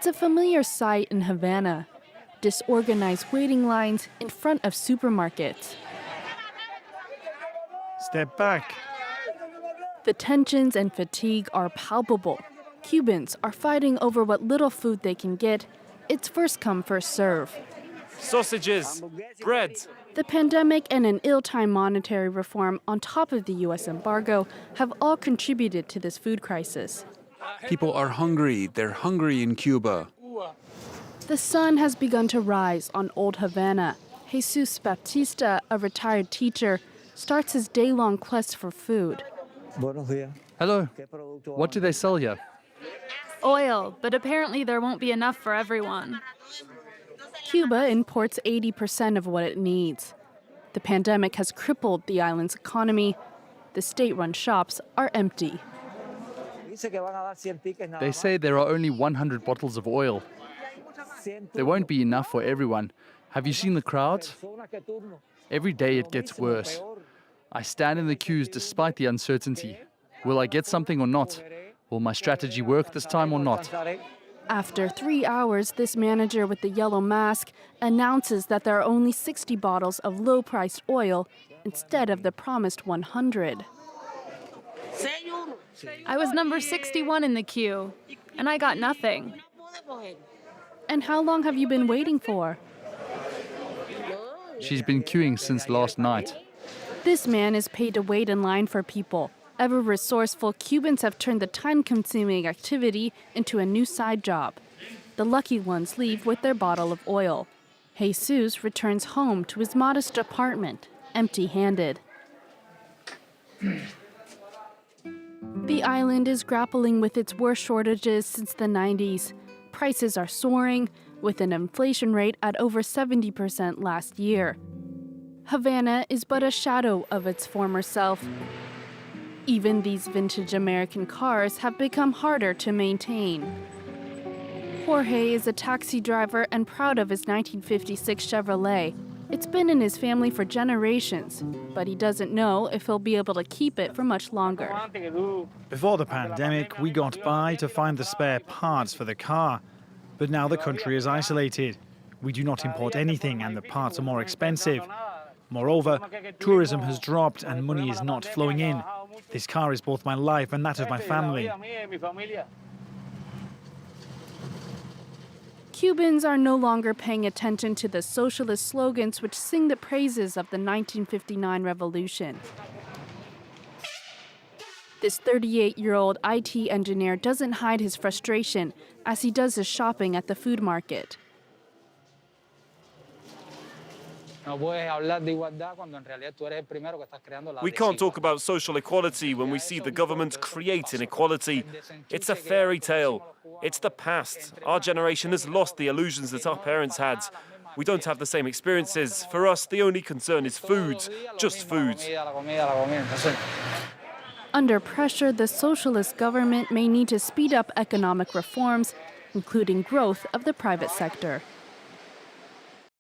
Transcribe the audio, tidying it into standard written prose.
It's a familiar sight in Havana, disorganized waiting lines in front of supermarkets. Step back. The tensions and fatigue are palpable. Cubans are fighting over what little food they can get. It's first come, first serve. Sausages, bread. The pandemic and an ill-timed monetary reform on top of the U.S. embargo have all contributed to this food crisis. People are hungry. They're hungry in Cuba. The sun has begun to rise on Old Havana. Jesus Baptista, a retired teacher, starts his day-long quest for food. Hello. What do they sell here? Oil, but apparently there won't be enough for everyone. Cuba imports 80% of what it needs. The pandemic has crippled the island's economy. The state-run shops are empty. They say there are only 100 bottles of oil. There won't be enough for everyone. Have you seen the crowds? Every day it gets worse. I stand in the queues despite the uncertainty. Will I get something or not? Will my strategy work this time or not? After 3 hours, this manager with the yellow mask announces that there are only 60 bottles of low-priced oil instead of the promised 100. I was number 61 in the queue, and I got nothing. And how long have you been waiting for? She's been queuing since last night. This man is paid to wait in line for people. Ever resourceful, Cubans have turned the time-consuming activity into a new side job. The lucky ones leave with their bottle of oil. Jesus returns home to his modest apartment, empty-handed. The island is grappling with its worst shortages since the 90s. Prices are soaring, with an inflation rate at over 70% last year. Havana is but a shadow of its former self. Even these vintage American cars have become harder to maintain. Jorge is a taxi driver and proud of his 1956 Chevrolet. It's been in his family for generations, but he doesn't know if he'll be able to keep it for much longer. Before the pandemic, we got by to find the spare parts for the car. But now the country is isolated. We do not import anything and the parts are more expensive. Moreover, tourism has dropped and money is not flowing in. This car is both my life and that of my family. Cubans are no longer paying attention to the socialist slogans which sing the praises of the 1959 revolution. This 38-year-old IT engineer doesn't hide his frustration as he does his shopping at the food market. We can't talk about social equality when we see the government create inequality. It's a fairy tale. It's the past. Our generation has lost the illusions that our parents had. We don't have the same experiences. For us, the only concern is food, just food. Under pressure, the socialist government may need to speed up economic reforms, including growth of the private sector.